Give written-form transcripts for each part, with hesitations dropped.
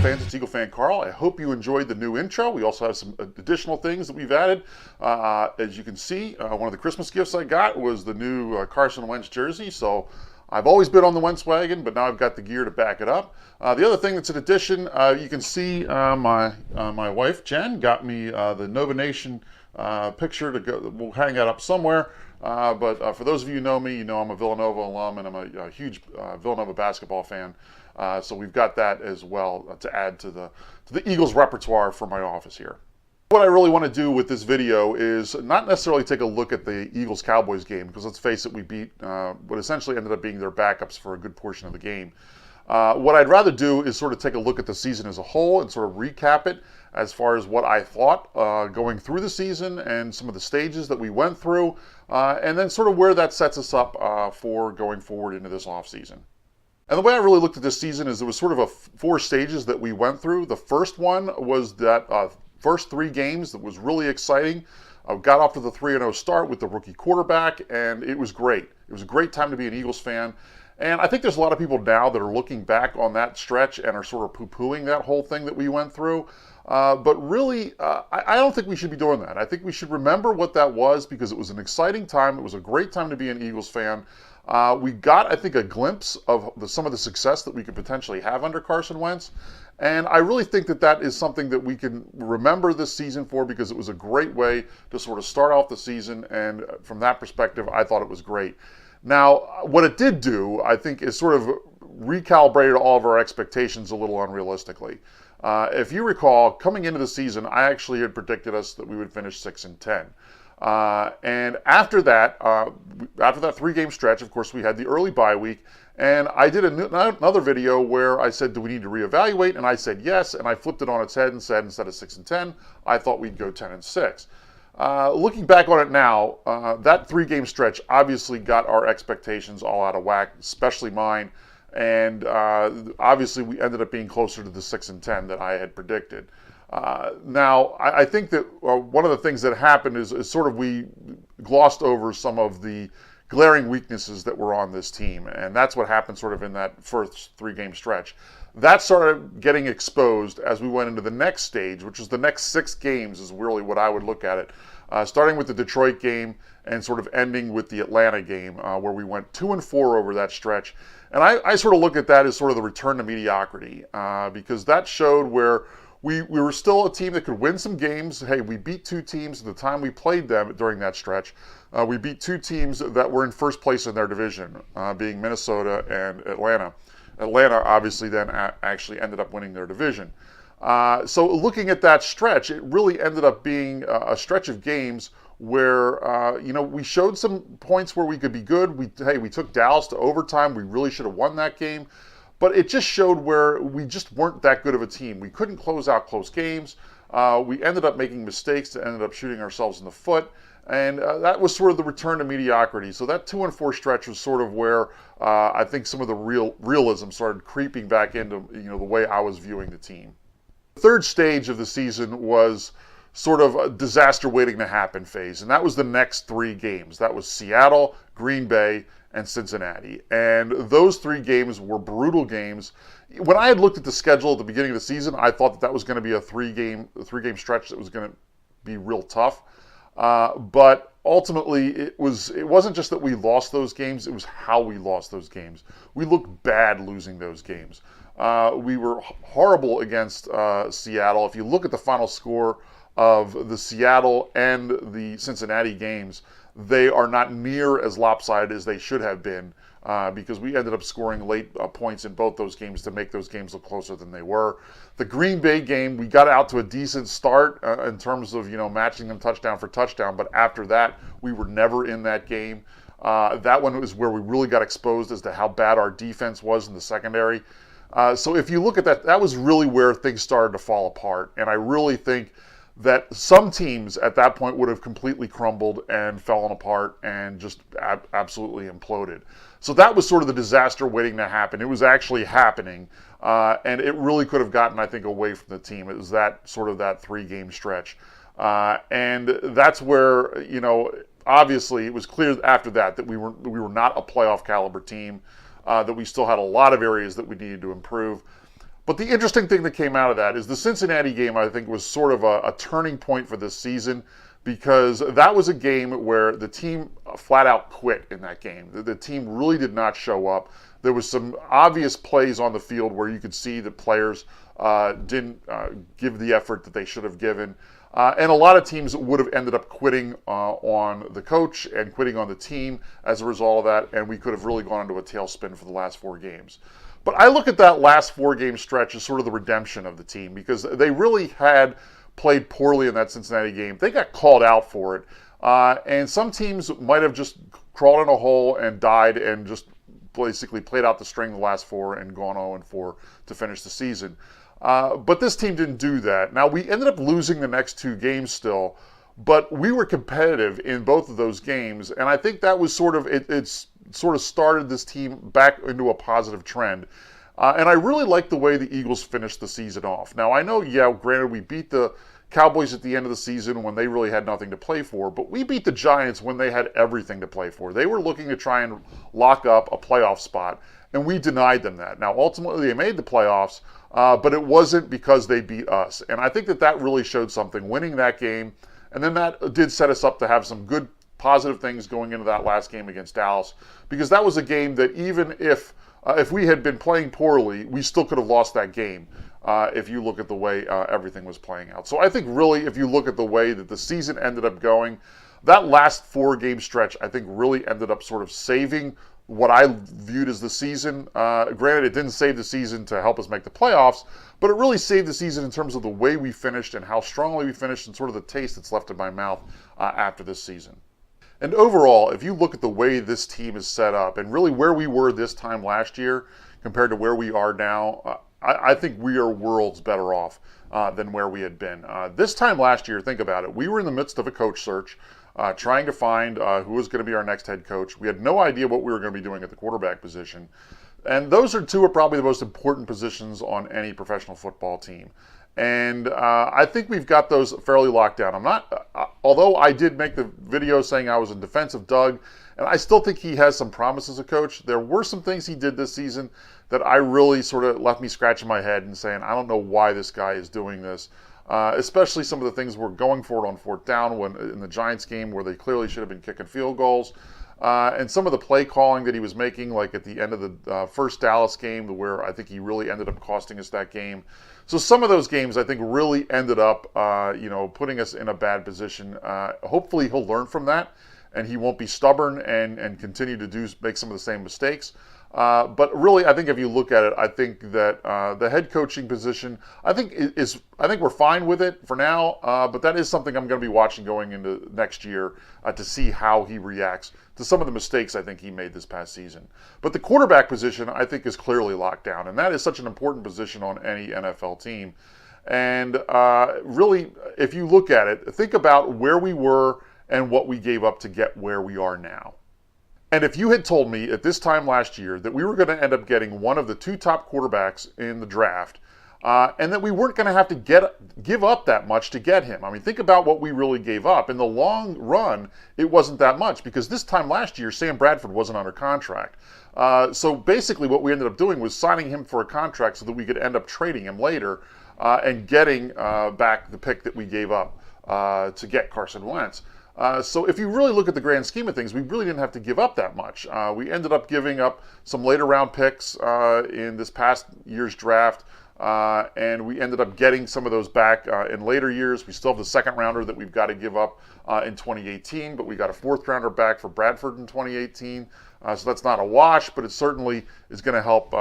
fans, it's EaglefanKarl. I hope you enjoyed the new intro. We also have some additional things that we've added. As you can see, one of the Christmas gifts I got was the new Carson Wentz jersey. So I've always been on the Wentz wagon, but now I've got the gear to back it up. The other thing that's an addition, you can see my wife, Jen, got me the Nova Nation picture to go. We'll hang that up somewhere. But for those of you who know me, you know I'm a Villanova alum and I'm a huge Villanova basketball fan. So we've got that as well to add to the Eagles repertoire for my office here. What I really want to do with this video is not necessarily take a look at the Eagles-Cowboys game, because let's face it, we beat what essentially ended up being their backups for a good portion of the game. What I'd rather do is sort of take a look at the season as a whole and sort of recap it as far as what I thought going through the season and some of the stages that we went through, and then sort of where that sets us up for going forward into this offseason. And the way I really looked at this season is there was sort of 4 stages that we went through. The first one was that first 3 games that was really exciting. Got off to the 3-0 start with the rookie quarterback, and it was great. It was a great time to be an Eagles fan. And I think there's a lot of people now that are looking back on that stretch and are sort of poo-pooing that whole thing that we went through. But really, I don't think we should be doing that. I think we should remember what that was, because it was an exciting time. It was a great time to be an Eagles fan. We got, I think, a glimpse of some of the success that we could potentially have under Carson Wentz. And I really think that that is something that we can remember this season for, because it was a great way to sort of start off the season. And from that perspective, I thought it was great. Now, what it did do, I think, is sort of recalibrated all of our expectations a little unrealistically. If you recall, coming into the season, I actually had predicted us that we would finish 6-10. And after that 3-game stretch, of course, we had the early bye week, and I did another video where I said, do we need to reevaluate? And I said yes, and I flipped it on its head and said, instead of 6-10, I thought we'd go 10-6. Looking back on it now, that 3-game stretch obviously got our expectations all out of whack, especially mine. And obviously we ended up being closer to the 6-10 that I had predicted. Now, I think that one of the things that happened is sort of we glossed over some of the glaring weaknesses that were on this team. And that's what happened sort of in that first 3-game stretch. That started getting exposed as we went into the next stage, which is the next 6 games is really what I would look at it. Starting with the Detroit game and sort of ending with the Atlanta game, where we went 2-4 over that stretch. And I sort of look at that as sort of the return to mediocrity, because that showed where we were still a team that could win some games. Hey, we beat 2 teams at the time we played them during that stretch. We beat 2 teams that were in first place in their division, being Minnesota and Atlanta. Atlanta obviously then actually ended up winning their division. So looking at that stretch, it really ended up being a stretch of games where, we showed some points where we could be good. We took Dallas to overtime. We really should have won that game. But it just showed where we just weren't that good of a team. We couldn't close out close games. We ended up making mistakes that ended up shooting ourselves in the foot. And that was sort of the return to mediocrity. So that 2-4 stretch was sort of where I think some of the realism started creeping back into the way I was viewing the team. The third stage of the season was sort of a disaster waiting to happen phase. And that was the next 3 games. That was Seattle, Green Bay, and Cincinnati. And those 3 games were brutal games. When I had looked at the schedule at the beginning of the season, I thought that was going to be a 3-game stretch that was going to be real tough. But ultimately, it wasn't just that we lost those games, it was how we lost those games. We looked bad losing those games. We were horrible against Seattle. If you look at the final score of the Seattle and the Cincinnati games, they are not near as lopsided as they should have been, because we ended up scoring late points in both those games to make those games look closer than they were. The Green Bay game, we got out to a decent start in terms of matching them touchdown for touchdown, but after that, we were never in that game. That one was where we really got exposed as to how bad our defense was in the secondary. So if you look at that, that was really where things started to fall apart, and I really think that some teams at that point would have completely crumbled and fallen apart and just absolutely imploded. So that was sort of the disaster waiting to happen. It was actually happening, and it really could have gotten, I think, away from the team. It was that 3-game stretch. And that's where, obviously it was clear after that we were not a playoff caliber team, that we still had a lot of areas that we needed to improve. But the interesting thing that came out of that is the Cincinnati game, I think, was sort of a turning point for this season, because that was a game where the team flat out quit in that game. The team really did not show up. There was some obvious plays on the field where you could see that players didn't give the effort that they should have given. And a lot of teams would have ended up quitting on the coach and quitting on the team as a result of that, and we could have really gone into a tailspin for the last 4 games. But I look at that last 4-game stretch as sort of the redemption of the team, because they really had played poorly in that Cincinnati game. They got called out for it. And some teams might have just crawled in a hole and died and just basically played out the string the last 4 and gone 0-4 to finish the season. But this team didn't do that. Now, we ended up losing the next 2 games still, but we were competitive in both of those games, and I think that was sort of, it's sort of started this team back into a positive trend. And I really like the way the Eagles finished the season off. Now, I know, yeah, granted, we beat the Cowboys at the end of the season when they really had nothing to play for, but we beat the Giants when they had everything to play for. They were looking to try and lock up a playoff spot, and we denied them that. Now, ultimately, they made the playoffs, but it wasn't because they beat us. And I think that that really showed something, winning that game. And then that did set us up to have some good positive things going into that last game against Dallas, because that was a game that even if we had been playing poorly, we still could have lost that game if you look at the way everything was playing out. So I think really, if you look at the way that the season ended up going, that last 4-game stretch, I think, really ended up sort of saving what I viewed as the season. Granted, it didn't save the season to help us make the playoffs, but it really saved the season in terms of the way we finished and how strongly we finished and sort of the taste that's left in my mouth after this season. And overall, if you look at the way this team is set up and really where we were this time last year compared to where we are now, I think we are worlds better off than where we had been. This time last year, think about it, we were in the midst of a coach search, trying to find who was going to be our next head coach. We had no idea what we were going to be doing at the quarterback position. And those are 2 of probably the most important positions on any professional football team. And I think we've got those fairly locked down. I'm not, although I did make the video saying I was in defense of Doug, and I still think he has some promise as a coach. There were some things he did this season that I really sort of left me scratching my head and saying, I don't know why this guy is doing this. Especially some of the things we're going for it on 4th down when in the Giants game where they clearly should have been kicking field goals. And some of the play calling that he was making, like at the end of the first Dallas game, where I think he really ended up costing us that game. So some of those games, I think, really ended up, putting us in a bad position. Hopefully he'll learn from that, and he won't be stubborn and continue to make some of the same mistakes. But really, I think if you look at it, I think that the head coaching position, I think we're fine with it for now. But that is something I'm going to be watching going into next year to see how he reacts to some of the mistakes I think he made this past season. But the quarterback position, I think, is clearly locked down, and that is such an important position on any NFL team. And really, if you look at it, think about where we were and what we gave up to get where we are now. And if you had told me at this time last year that we were going to end up getting one of the 2 top quarterbacks in the draft, and that we weren't going to have to give up that much to get him. I mean, think about what we really gave up. In the long run, it wasn't that much, because this time last year, Sam Bradford wasn't under contract. So basically what we ended up doing was signing him for a contract so that we could end up trading him later and getting back the pick that we gave up to get Carson Wentz. So if you really look at the grand scheme of things, we really didn't have to give up that much. We ended up giving up some later round picks in this past year's draft, and we ended up getting some of those back in later years. We still have the 2nd rounder that we've got to give up in 2018, but we got a 4th rounder back for Bradford in 2018. So that's not a wash, but it certainly is going to help,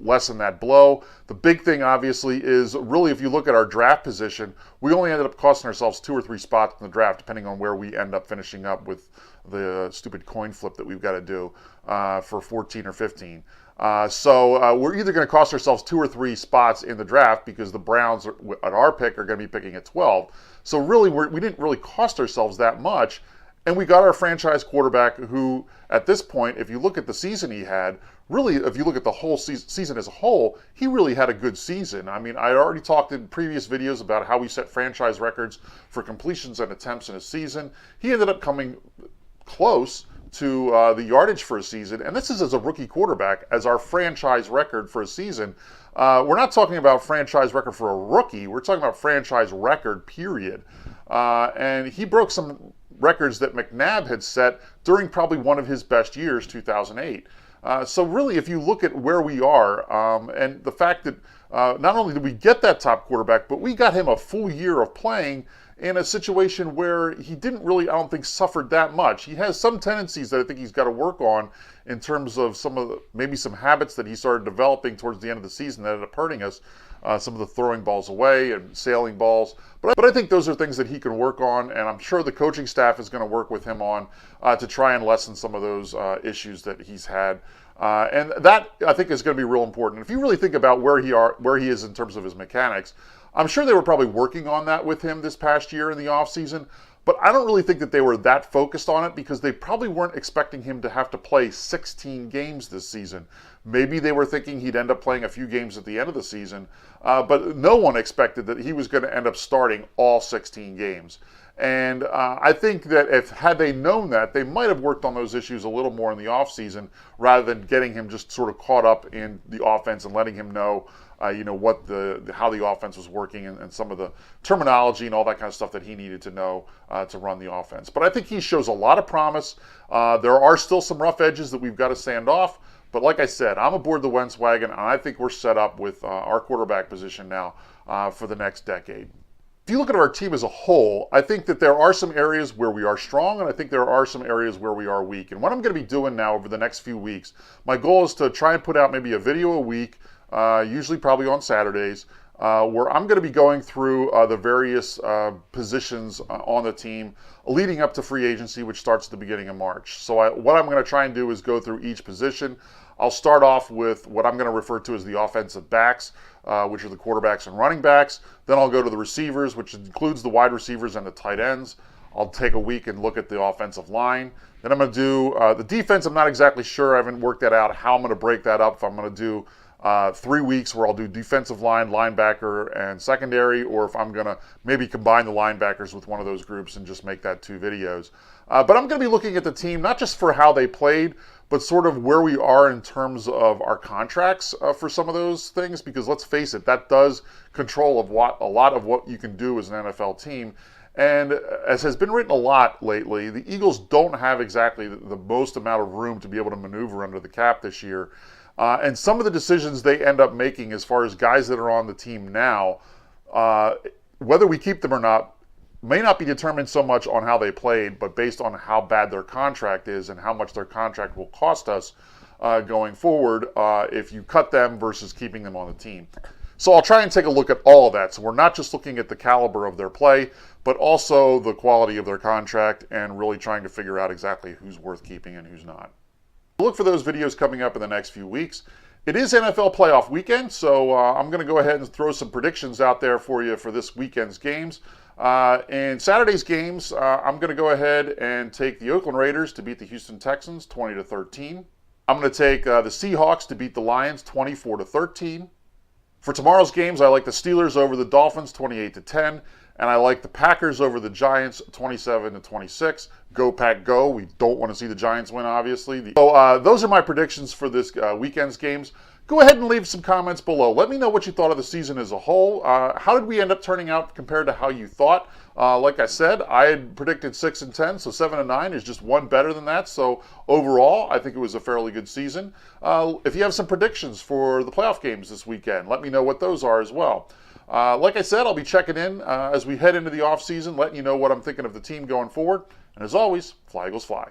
lessen that blow. The big thing, obviously, is really if you look at our draft position, we only ended up costing ourselves 2 or 3 spots in the draft, depending on where we end up finishing up with the stupid coin flip that we've got to do for 14 or 15. So we're either going to cost ourselves 2 or 3 spots in the draft because the Browns at our pick are going to be picking at 12. So really, we didn't really cost ourselves that much. And we got our franchise quarterback who, at this point, if you look at the season he had, really, if you look at the whole season as a whole, he really had a good season. I mean, I already talked in previous videos about how we set franchise records for completions and attempts in a season. He ended up coming close to the yardage for a season, and this is as a rookie quarterback, as our franchise record for a season. We're not talking about franchise record for a rookie. We're talking about franchise record, period. And he broke some records that McNabb had set during probably one of his best years, 2008. So really, if you look at where we are, and the fact that not only did we get that top quarterback, but we got him a full year of playing in a situation where he didn't really, I don't think, suffered that much. He has some tendencies that I think he's got to work on in terms of maybe some habits that he started developing towards the end of the season that ended up hurting us. Some of the throwing balls away and sailing balls. But I think those are things that he can work on, and I'm sure the coaching staff is going to work with him on to try and lessen some of those issues that he's had. And that, I think, is going to be real important. If you really think about where he is in terms of his mechanics, I'm sure they were probably working on that with him this past year in the offseason, but I don't really think that they were that focused on it because they probably weren't expecting him to have to play 16 games this season. Maybe they were thinking he'd end up playing a few games at the end of the season, but no one expected that he was going to end up starting all 16 games. And I think that had they known that, they might have worked on those issues a little more in the offseason rather than getting him just sort of caught up in the offense and letting him know what how the offense was working and some of the terminology and all that kind of stuff that he needed to know to run the offense. But I think he shows a lot of promise. There are still some rough edges that we've got to sand off. But like I said, I'm aboard the Wentz wagon, and I think we're set up with our quarterback position now for the next decade. If you look at our team as a whole, I think that there are some areas where we are strong, and I think there are some areas where we are weak. And what I'm going to be doing now over the next few weeks, my goal is to try and put out maybe a video a week, usually probably on Saturdays, where I'm going to be going through the various positions on the team leading up to free agency, which starts at the beginning of March. So what I'm going to try and do is go through each position. I'll start off with what I'm going to refer to as the offensive backs, which are the quarterbacks and running backs. Then I'll go to the receivers, which includes the wide receivers and the tight ends. I'll take a week and look at the offensive line. Then I'm going to do the defense. I'm not exactly sure. I haven't worked that out, how I'm going to break that up. If I'm going to do 3 weeks where I'll do defensive line, linebacker, and secondary, or if I'm going to maybe combine the linebackers with one of those groups and just make that 2 videos. But I'm going to be looking at the team, not just for how they played, but sort of where we are in terms of our contracts for some of those things, because let's face it, that does control a lot of what you can do as an NFL team. And as has been written a lot lately, the Eagles don't have exactly the most amount of room to be able to maneuver under the cap this year. And some of the decisions they end up making as far as guys that are on the team now, whether we keep them or not, may not be determined so much on how they played, but based on how bad their contract is and how much their contract will cost us going forward if you cut them versus keeping them on the team. So I'll try and take a look at all of that. So we're not just looking at the caliber of their play, but also the quality of their contract and really trying to figure out exactly who's worth keeping and who's not. Look for those videos coming up in the next few weeks. It is NFL playoff weekend, so I'm going to go ahead and throw some predictions out there for you for this weekend's games. In Saturday's games, I'm going to go ahead and take the Oakland Raiders to beat the Houston Texans 20-13. I'm going to take the Seahawks to beat the Lions 24-13. For tomorrow's games, I like the Steelers over the Dolphins 28-10. And I like the Packers over the Giants 27-26. Go Pack Go. We don't want to see the Giants win, obviously. So those are my predictions for this weekend's games. Go ahead and leave some comments below. Let me know what you thought of the season as a whole. How did we end up turning out compared to how you thought? Like I said, I had predicted 6-10, so 7-9 is just one better than that. So overall, I think it was a fairly good season. If you have some predictions for the playoff games this weekend, let me know what those are as well. Like I said, I'll be checking in as we head into the offseason, letting you know what I'm thinking of the team going forward. And as always, fly Eagles fly.